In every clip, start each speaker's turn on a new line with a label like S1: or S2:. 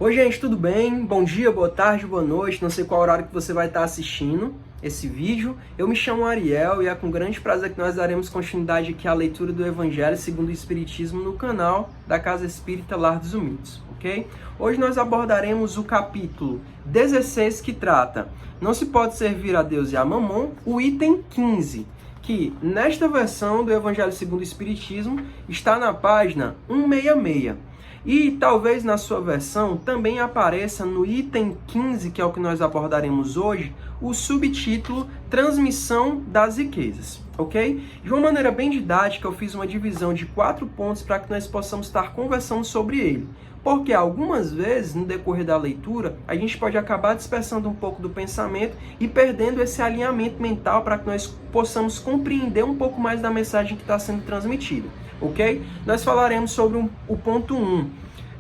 S1: Oi gente, tudo bem? Bom dia, boa tarde, boa noite, não sei qual horário que você vai estar assistindo esse vídeo. Eu me chamo Ariel e é com grande prazer que nós daremos continuidade aqui à leitura do Evangelho segundo o Espiritismo no canal da Casa Espírita Lar dos Humildes, ok? Hoje nós abordaremos o capítulo 16 que trata Não se pode servir a Deus e a Mamon, o item 15, que nesta versão do Evangelho segundo o Espiritismo está na página 166. E talvez na sua versão também apareça no item 15, que é o que nós abordaremos hoje, o subtítulo Transmissão das Riquezas, ok? De uma maneira bem didática, eu fiz uma divisão de 4 pontos para que nós possamos estar conversando sobre ele. Porque algumas vezes, no decorrer da leitura, a gente pode acabar dispersando um pouco do pensamento e perdendo esse alinhamento mental para que nós possamos compreender um pouco mais da mensagem que está sendo transmitida, ok? Nós falaremos sobre o ponto 1,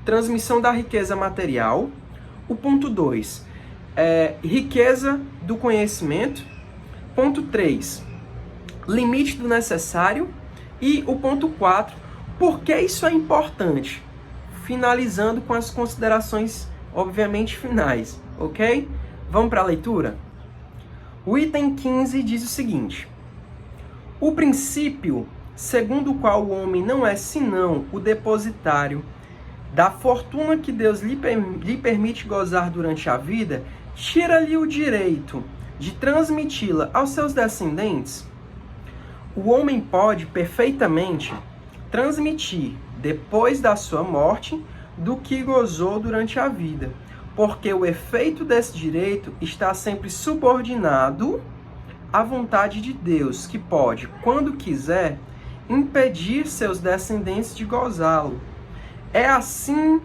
S1: transmissão da riqueza material. O ponto 2, riqueza do conhecimento. Ponto 3, limite do necessário. E o ponto 4, por que isso é importante? Finalizando com as considerações, obviamente, finais, ok? Vamos para a leitura? O item 15 diz o seguinte: o princípio segundo o qual o homem não é senão o depositário da fortuna que Deus lhe permite gozar durante a vida, tira-lhe o direito de transmiti-la aos seus descendentes. O homem pode perfeitamente transmitir depois da sua morte do que gozou durante a vida, porque o efeito desse direito está sempre subordinado à vontade de Deus, que pode, quando quiser, impedir seus descendentes de gozá-lo. É assim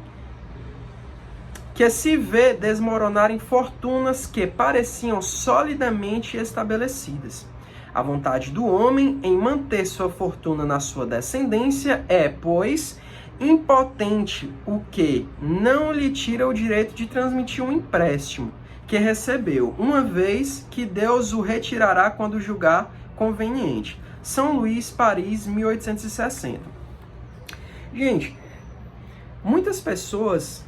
S1: que se vê desmoronarem fortunas que pareciam solidamente estabelecidas. A vontade do homem em manter sua fortuna na sua descendência é, pois, impotente, o que não lhe tira o direito de transmitir um empréstimo que recebeu, uma vez que Deus o retirará quando julgar conveniente. São Luís, Paris, 1860. Gente, muitas pessoas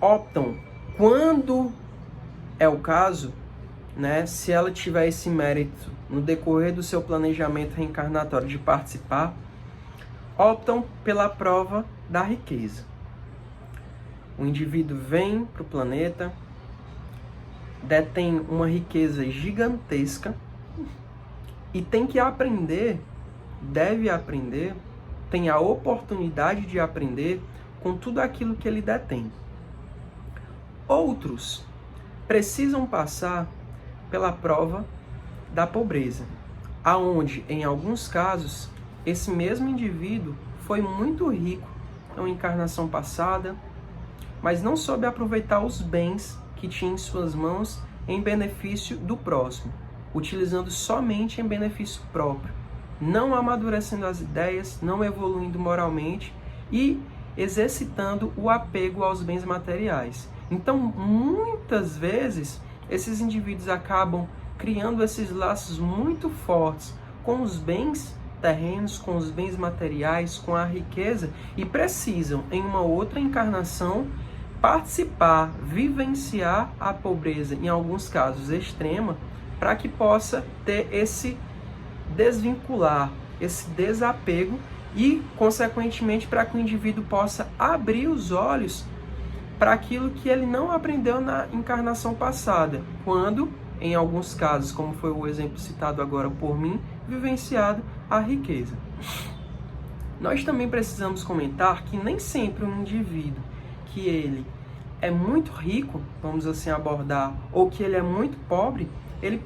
S1: optam, quando é o caso, né, se ela tiver esse mérito no decorrer do seu planejamento reencarnatório de participar, optam pela prova da riqueza. O indivíduo vem para o planeta, detém uma riqueza gigantesca e tem que aprender, deve aprender, tem a oportunidade de aprender com tudo aquilo que ele detém. Outros precisam passar pela prova da pobreza, aonde, em alguns casos, esse mesmo indivíduo foi muito rico na encarnação passada, mas não soube aproveitar os bens que tinha em suas mãos em benefício do próximo, utilizando somente em benefício próprio, não amadurecendo as ideias, não evoluindo moralmente e exercitando o apego aos bens materiais. Então, muitas vezes, esses indivíduos acabam criando esses laços muito fortes com os bens terrenos, com os bens materiais, com a riqueza, e precisam, em uma outra encarnação, participar, vivenciar a pobreza, em alguns casos extrema, para que possa ter esse desvincular, esse desapego e, consequentemente, para que o indivíduo possa abrir os olhos para aquilo que ele não aprendeu na encarnação passada, quando, em alguns casos, como foi o exemplo citado agora por mim, vivenciado a riqueza. Nós também precisamos comentar que nem sempre um indivíduo que ele é muito rico, vamos assim abordar, ou que ele é muito pobre, ele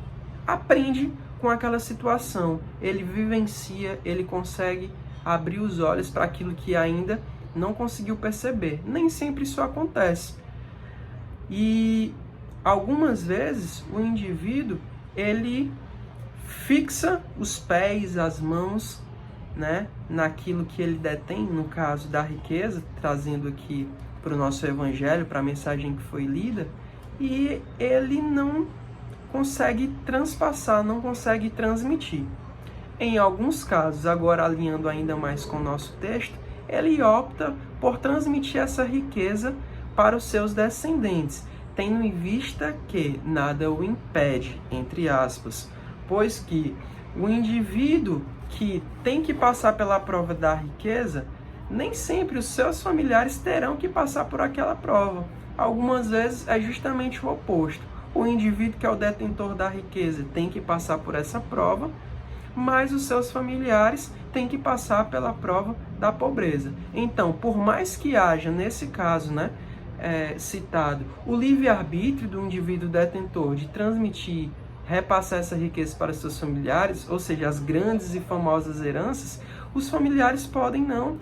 S1: aprende com aquela situação, ele vivencia, ele consegue abrir os olhos para aquilo que ainda não conseguiu perceber. Nem sempre isso acontece. E algumas vezes o indivíduo, ele fixa os pés, as mãos, né, naquilo que ele detém, no caso da riqueza, trazendo aqui para o nosso evangelho, para a mensagem que foi lida, e ele não consegue transpassar, não consegue transmitir. Em alguns casos, agora alinhando ainda mais com o nosso texto, ele opta por transmitir essa riqueza para os seus descendentes, tendo em vista que nada o impede, entre aspas, pois que o indivíduo que tem que passar pela prova da riqueza, nem sempre os seus familiares terão que passar por aquela prova. Algumas vezes é justamente o oposto. O indivíduo que é o detentor da riqueza tem que passar por essa prova, mas os seus familiares têm que passar pela prova da pobreza. Então, por mais que haja, nesse caso, citado, o livre-arbítrio do indivíduo detentor de transmitir, repassar essa riqueza para seus familiares, ou seja, as grandes e famosas heranças, os familiares podem não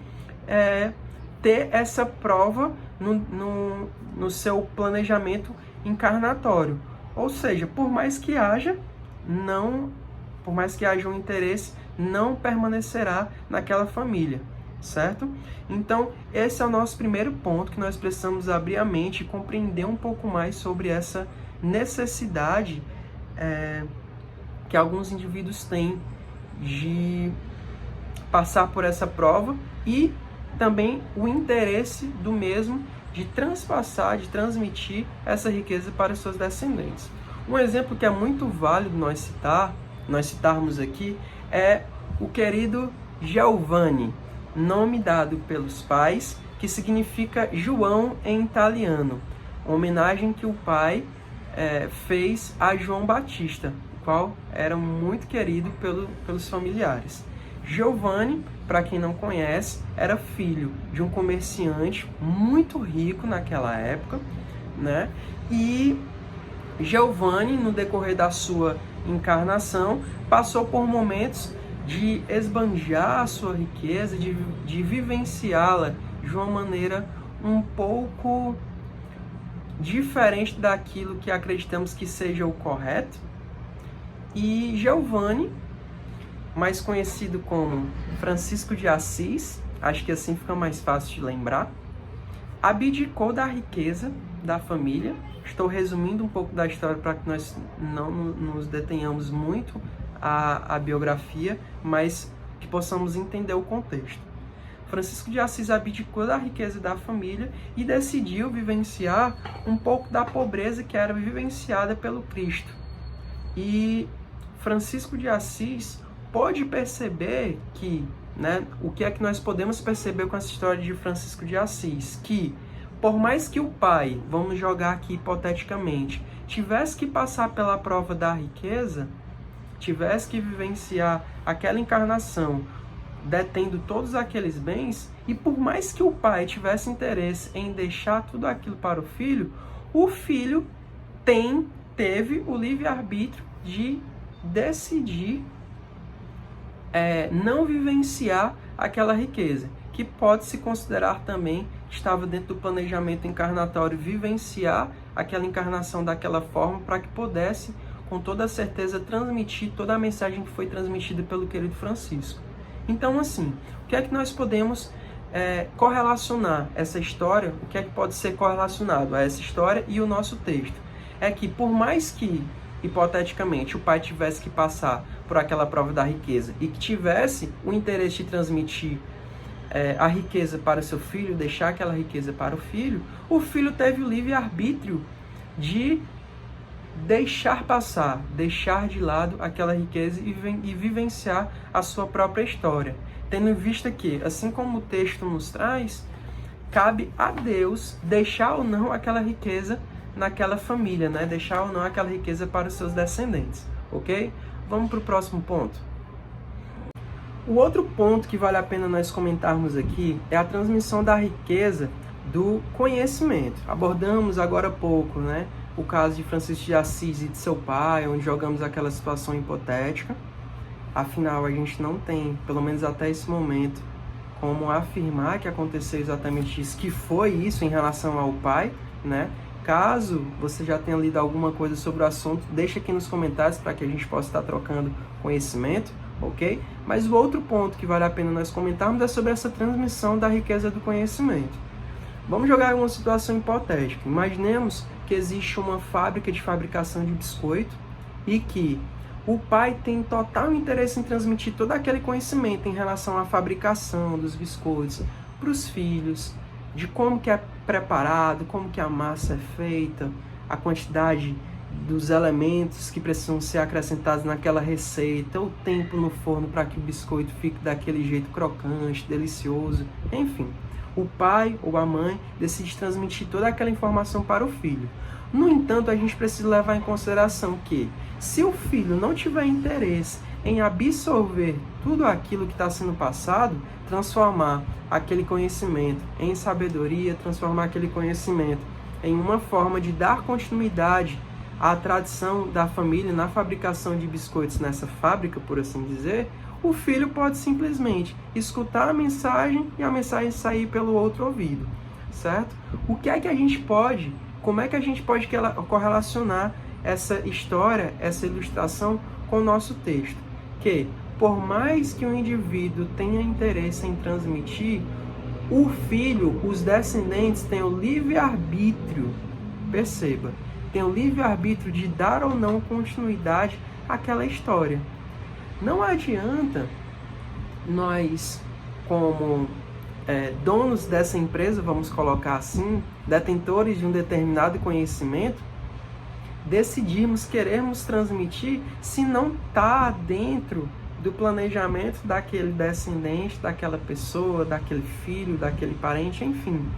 S1: ter essa prova no seu planejamento encarnatório. Ou seja, por mais que haja um interesse, não permanecerá naquela família, certo? Então, esse é o nosso primeiro ponto, que nós precisamos abrir a mente e compreender um pouco mais sobre essa necessidade que alguns indivíduos têm de passar por essa prova e também o interesse do mesmo de transpassar, de transmitir essa riqueza para os seus descendentes. Um exemplo que é muito válido nós citarmos aqui é o querido Giovanni, nome dado pelos pais, que significa João em italiano, homenagem que o pai fez a João Batista, o qual era muito querido pelos familiares. Giovanni, para quem não conhece, era filho de um comerciante muito rico naquela época, né? E Giovanni, no decorrer da sua encarnação, passou por momentos de esbanjar a sua riqueza, de vivenciá-la de uma maneira um pouco diferente daquilo que acreditamos que seja o correto. E Giovanni, mais conhecido como Francisco de Assis, acho que assim fica mais fácil de lembrar, abdicou da riqueza da família. Estou resumindo um pouco da história para que nós não nos detenhamos muito a biografia, mas que possamos entender o contexto. Francisco de Assis abdicou da riqueza da família e decidiu vivenciar um pouco da pobreza que era vivenciada pelo Cristo. E Francisco de Assis pôde perceber que, o que é que nós podemos perceber com essa história de Francisco de Assis? Que, por mais que o pai, vamos jogar aqui hipoteticamente, tivesse que passar pela prova da riqueza, tivesse que vivenciar aquela encarnação detendo todos aqueles bens, e por mais que o pai tivesse interesse em deixar tudo aquilo para o filho teve o livre-arbítrio de decidir não vivenciar aquela riqueza, que pode se considerar também que estava dentro do planejamento encarnatório vivenciar aquela encarnação daquela forma para que pudesse, com toda certeza, transmitir toda a mensagem que foi transmitida pelo querido Francisco. Então, assim, o que é que nós podemos correlacionar essa história? O que é que pode ser correlacionado a essa história e o nosso texto? É que, por mais que, hipoteticamente, o pai tivesse que passar por aquela prova da riqueza e que tivesse o interesse de transmitir a riqueza para o seu filho, deixar aquela riqueza para o filho teve o livre-arbítrio de deixar passar, deixar de lado aquela riqueza e vivenciar a sua própria história. Tendo em vista que, assim como o texto nos traz, cabe a Deus deixar ou não aquela riqueza naquela família, deixar ou não aquela riqueza para os seus descendentes, ok? Vamos para o próximo ponto. O outro ponto que vale a pena nós comentarmos aqui é a transmissão da riqueza do conhecimento. Abordamos agora há pouco, o caso de Francisco de Assis e de seu pai, onde jogamos aquela situação hipotética. Afinal, a gente não tem, pelo menos até esse momento, como afirmar que aconteceu exatamente isso, que foi isso em relação ao pai, Caso você já tenha lido alguma coisa sobre o assunto, deixa aqui nos comentários para que a gente possa estar trocando conhecimento, ok? Mas o outro ponto que vale a pena nós comentarmos é sobre essa transmissão da riqueza do conhecimento. Vamos jogar uma situação hipotética. Imaginemos que existe uma fábrica de fabricação de biscoito e que o pai tem total interesse em transmitir todo aquele conhecimento em relação à fabricação dos biscoitos para os filhos, de como que é preparado, como que a massa é feita, a quantidade dos elementos que precisam ser acrescentados naquela receita, o tempo no forno para que o biscoito fique daquele jeito crocante, delicioso, enfim. O pai ou a mãe decide transmitir toda aquela informação para o filho. No entanto, a gente precisa levar em consideração que, se o filho não tiver interesse em absorver tudo aquilo que está sendo passado, transformar aquele conhecimento em sabedoria, transformar aquele conhecimento em uma forma de dar continuidade à tradição da família na fabricação de biscoitos nessa fábrica, por assim dizer, o filho pode simplesmente escutar a mensagem e a mensagem sair pelo outro ouvido, certo? O que é que a gente pode, como é que a gente pode correlacionar essa história, essa ilustração com o nosso texto? Que, por mais que o indivíduo tenha interesse em transmitir, o filho, os descendentes, têm o livre-arbítrio, perceba, tem o livre-arbítrio de dar ou não continuidade àquela história. Não adianta nós, como donos dessa empresa, vamos colocar assim, detentores de um determinado conhecimento, decidirmos, querermos transmitir se não está dentro do planejamento daquele descendente, daquela pessoa, daquele filho, daquele parente, enfim.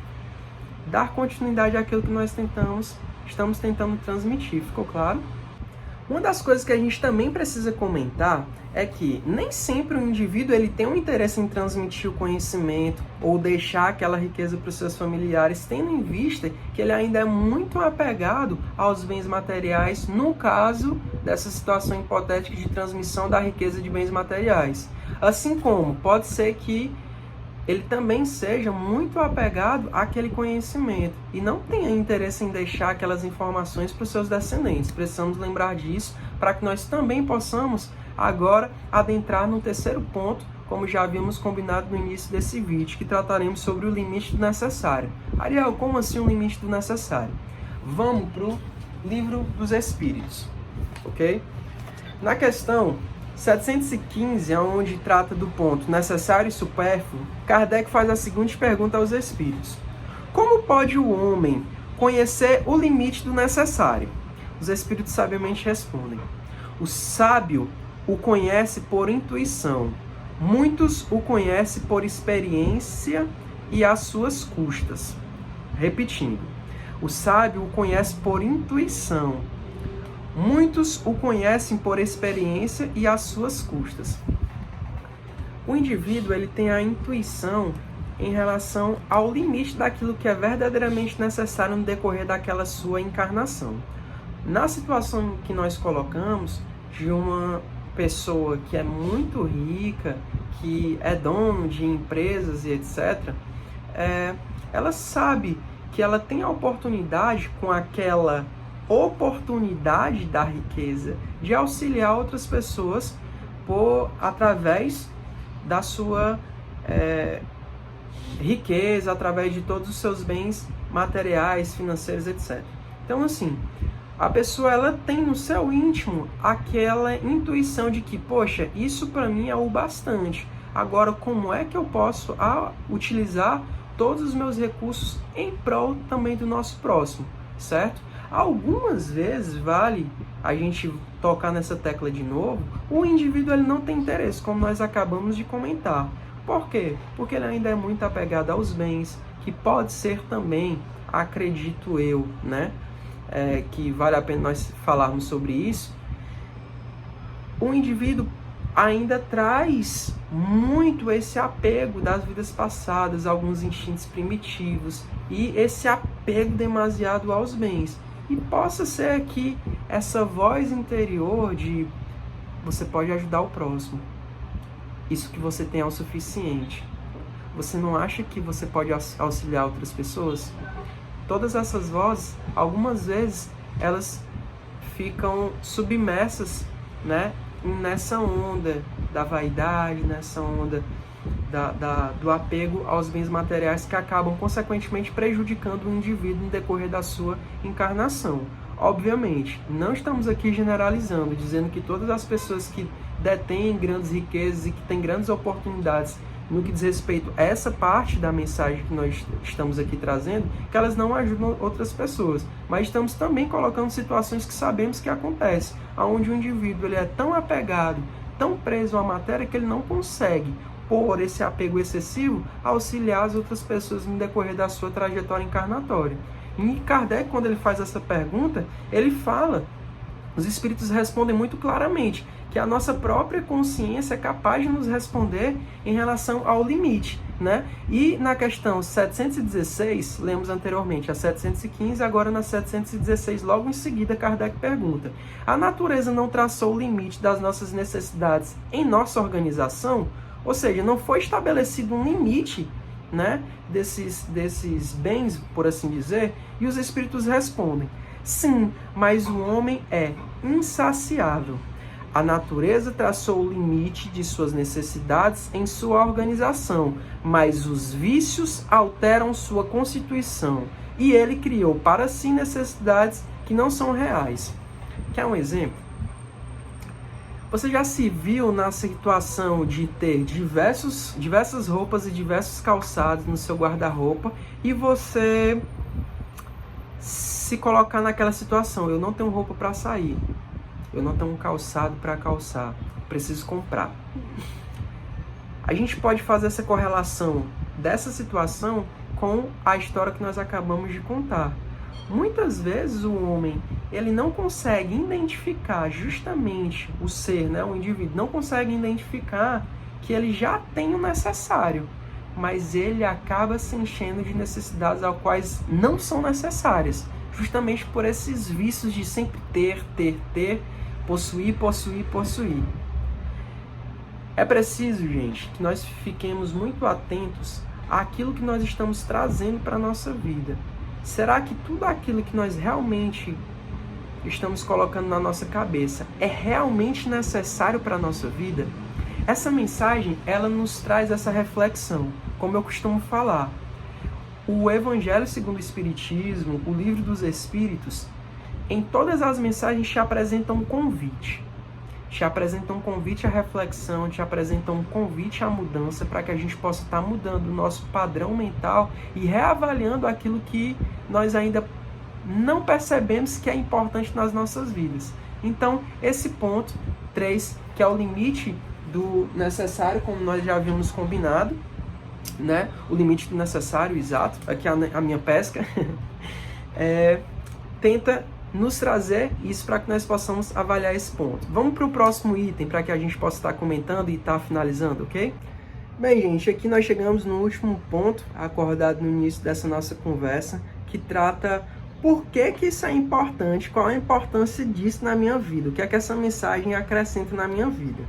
S1: Dar continuidade àquilo que nós estamos tentando transmitir, ficou claro? Uma das coisas que a gente também precisa comentar é que nem sempre o indivíduo ele tem um interesse em transmitir o conhecimento ou deixar aquela riqueza para os seus familiares, tendo em vista que ele ainda é muito apegado aos bens materiais, no caso dessa situação hipotética de transmissão da riqueza de bens materiais. Assim como pode ser que ele também seja muito apegado àquele conhecimento e não tenha interesse em deixar aquelas informações para os seus descendentes. Precisamos lembrar disso para que nós também possamos agora adentrar no terceiro ponto, como já havíamos combinado no início desse vídeo, que trataremos sobre o limite do necessário. Ariel, como assim o limite do necessário? Vamos para o Livro dos Espíritos, ok? Na questão 715, onde trata do ponto necessário e supérfluo, Kardec faz a seguinte pergunta aos espíritos: como pode o homem conhecer o limite do necessário? Os espíritos sabiamente respondem: o sábio o conhece por intuição, muitos o conhecem por experiência e às suas custas. Repetindo, o sábio o conhece por intuição, muitos o conhecem por experiência e às suas custas. O indivíduo ele tem a intuição em relação ao limite daquilo que é verdadeiramente necessário no decorrer daquela sua encarnação. Na situação que nós colocamos de uma pessoa que é muito rica, que é dono de empresas e etc., ela sabe que ela tem a oportunidade, com aquela oportunidade da riqueza, de auxiliar outras pessoas através da sua riqueza, através de todos os seus bens materiais, financeiros, etc. Então, assim, a pessoa ela tem no seu íntimo aquela intuição de que, poxa, isso para mim é o bastante. Agora, como é que eu posso utilizar todos os meus recursos em prol também do nosso próximo, certo? Algumas vezes vale a gente tocar nessa tecla de novo, o indivíduo ele não tem interesse, como nós acabamos de comentar. Por quê? Porque ele ainda é muito apegado aos bens, que pode ser também, acredito eu, né? Que vale a pena nós falarmos sobre isso. O indivíduo ainda traz muito esse apego das vidas passadas, alguns instintos primitivos, e esse apego demasiado aos bens. E possa ser que essa voz interior de você pode ajudar o próximo, isso que você tem é o suficiente. Você não acha que você pode auxiliar outras pessoas? Todas essas vozes, algumas vezes, elas ficam submersas, né, nessa onda da vaidade, nessa onda do apego aos bens materiais, que acabam, consequentemente, prejudicando o indivíduo no decorrer da sua encarnação. Obviamente, não estamos aqui generalizando, dizendo que todas as pessoas que detêm grandes riquezas e que têm grandes oportunidades no que diz respeito a essa parte da mensagem que nós estamos aqui trazendo, que elas não ajudam outras pessoas. Mas estamos também colocando situações que sabemos que acontecem, onde o indivíduo ele é tão apegado, tão preso à matéria, que ele não consegue, por esse apego excessivo, auxiliar as outras pessoas no decorrer da sua trajetória encarnatória. E Kardec, quando ele faz essa pergunta, ele fala, os espíritos respondem muito claramente, que a nossa própria consciência é capaz de nos responder em relação ao limite, né? E na questão 716, lemos anteriormente a 715, agora na 716, logo em seguida, Kardec pergunta: a natureza não traçou o limite das nossas necessidades em nossa organização? Ou seja, não foi estabelecido um limite, né, desses bens, por assim dizer? E os espíritos respondem: sim, mas o homem é insaciável. A natureza traçou o limite de suas necessidades em sua organização, mas os vícios alteram sua constituição, e ele criou para si necessidades que não são reais. Quer um exemplo? Você já se viu na situação de ter diversas roupas e diversos calçados no seu guarda-roupa e você se colocar naquela situação: eu não tenho roupa para sair, eu não tenho um calçado para calçar, preciso comprar. A gente pode fazer essa correlação dessa situação com a história que nós acabamos de contar. Muitas vezes o homem, ele não consegue identificar justamente o ser, né, o indivíduo, não consegue identificar que ele já tem o necessário, mas ele acaba se enchendo de necessidades ao quais não são necessárias, justamente por esses vícios de sempre ter, possuir. É preciso, gente, que nós fiquemos muito atentos àquilo que nós estamos trazendo para a nossa vida. Será que tudo aquilo que nós realmente estamos colocando na nossa cabeça é realmente necessário para a nossa vida? Essa mensagem, ela nos traz essa reflexão, como eu costumo falar. O Evangelho segundo o Espiritismo, o Livro dos Espíritos, em todas as mensagens te apresentam um convite. Te apresentam um convite à reflexão, te apresentam um convite à mudança, para que a gente possa estar mudando o nosso padrão mental e reavaliando aquilo que nós ainda não percebemos que é importante nas nossas vidas. Então, esse ponto 3, que é o limite do necessário, como nós já havíamos combinado, né? O limite do necessário, exato, aqui a minha pesca, tenta nos trazer isso para que nós possamos avaliar esse ponto. Vamos para o próximo item, para que a gente possa estar comentando e estar finalizando, ok? Bem, gente, aqui nós chegamos no último ponto, acordado no início dessa nossa conversa, que trata por que isso é importante, qual a importância disso na minha vida, o que é que essa mensagem acrescenta na minha vida.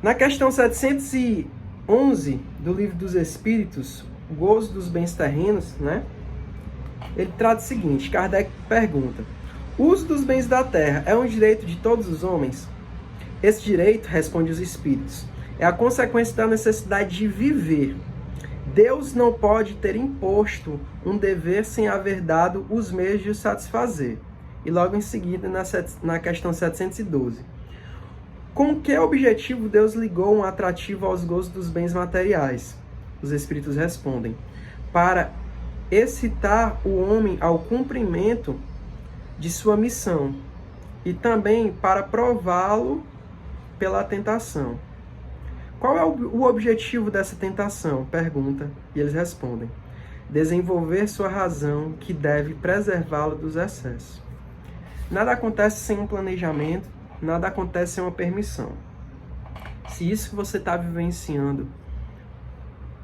S1: Na questão 711 do Livro dos Espíritos, o gozo dos bens terrenos, né? Ele trata o seguinte: Kardec pergunta: o uso dos bens da terra é um direito de todos os homens? Esse direito, responde os espíritos, é a consequência da necessidade de viver. Deus não pode ter imposto um dever sem haver dado os meios de o satisfazer. E logo em seguida, na questão 712. Com que objetivo Deus ligou um atrativo aos gozos dos bens materiais? Os espíritos respondem: para excitar o homem ao cumprimento de sua missão e também para prová-lo pela tentação. Qual é o objetivo dessa tentação? Pergunta, e eles respondem: desenvolver sua razão, que deve preservá-lo dos excessos. Nada acontece sem um planejamento, nada acontece sem uma permissão. Se isso que você está vivenciando,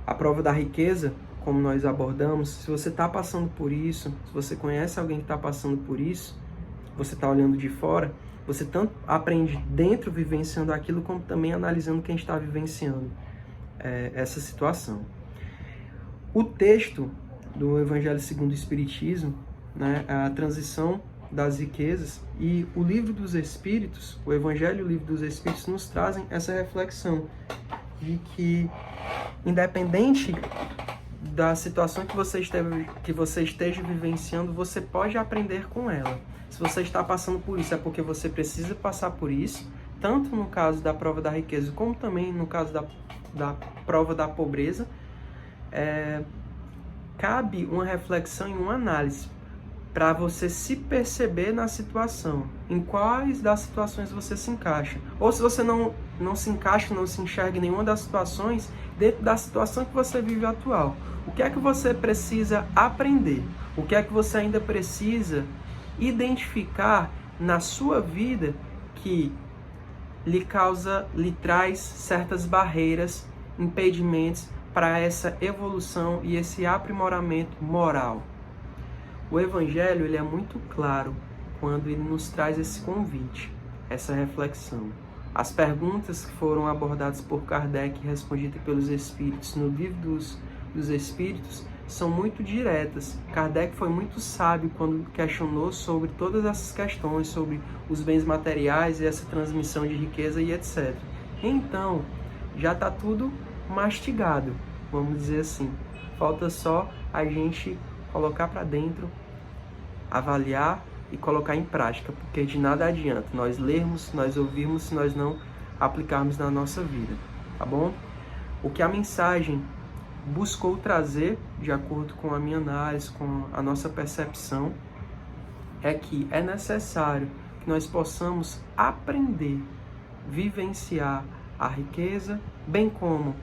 S1: a prova da riqueza, como nós abordamos, se você está passando por isso, se você conhece alguém que está passando por isso, você está olhando de fora, você tanto aprende dentro vivenciando aquilo, como também analisando quem está vivenciando essa situação. O texto do Evangelho segundo o Espiritismo, né, a transição das riquezas, e o Livro dos Espíritos, o Evangelho e o Livro dos Espíritos nos trazem essa reflexão de que, independente da situação que você esteja vivenciando, você pode aprender com ela. Se você está passando por isso, é porque você precisa passar por isso, tanto no caso da prova da riqueza, como também no caso da da prova da pobreza, cabe uma reflexão e uma análise para você se perceber na situação, em quais das situações você se encaixa. Ou se você não se encaixa, não se enxerga em nenhuma das situações, dentro da situação que você vive atual. O que é que você precisa aprender? O que é que você ainda precisa identificar na sua vida que lhe traz certas barreiras, impedimentos para essa evolução e esse aprimoramento moral? O Evangelho ele é muito claro quando ele nos traz esse convite, essa reflexão. As perguntas que foram abordadas por Kardec e respondidas pelos Espíritos no Livro dos Espíritos são muito diretas. Kardec foi muito sábio quando questionou sobre todas essas questões, sobre os bens materiais e essa transmissão de riqueza e etc. Então, já está tudo mastigado, vamos dizer assim. Falta só a gente colocar para dentro, avaliar e colocar em prática, porque de nada adianta nós lermos, nós ouvirmos, se nós não aplicarmos na nossa vida, tá bom? O que a mensagem buscou trazer, de acordo com a minha análise, com a nossa percepção, é que é necessário que nós possamos aprender, vivenciar a riqueza, bem como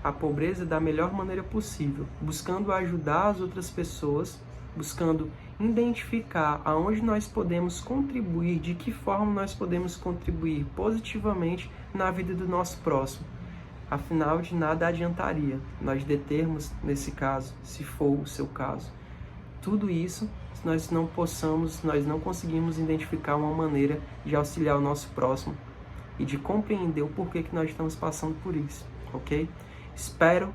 S1: a pobreza da melhor maneira possível, buscando ajudar as outras pessoas, buscando identificar aonde nós podemos contribuir, de que forma nós podemos contribuir positivamente na vida do nosso próximo. Afinal, de nada adiantaria nós determos, nesse caso, se for o seu caso, tudo isso se nós não conseguimos identificar uma maneira de auxiliar o nosso próximo e de compreender o porquê que nós estamos passando por isso, ok? Espero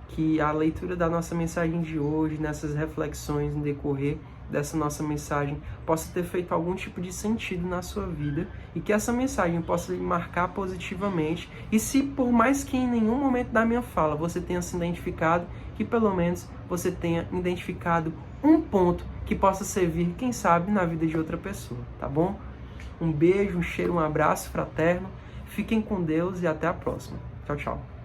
S1: que a leitura da nossa mensagem de hoje, nessas reflexões no decorrer dessa nossa mensagem, possa ter feito algum tipo de sentido na sua vida e que essa mensagem possa lhe marcar positivamente. E se por mais que em nenhum momento da minha fala você tenha se identificado, que pelo menos você tenha identificado um ponto que possa servir, quem sabe, na vida de outra pessoa, tá bom? Um beijo, um cheiro, um abraço fraterno. Fiquem com Deus e até a próxima. Tchau, tchau.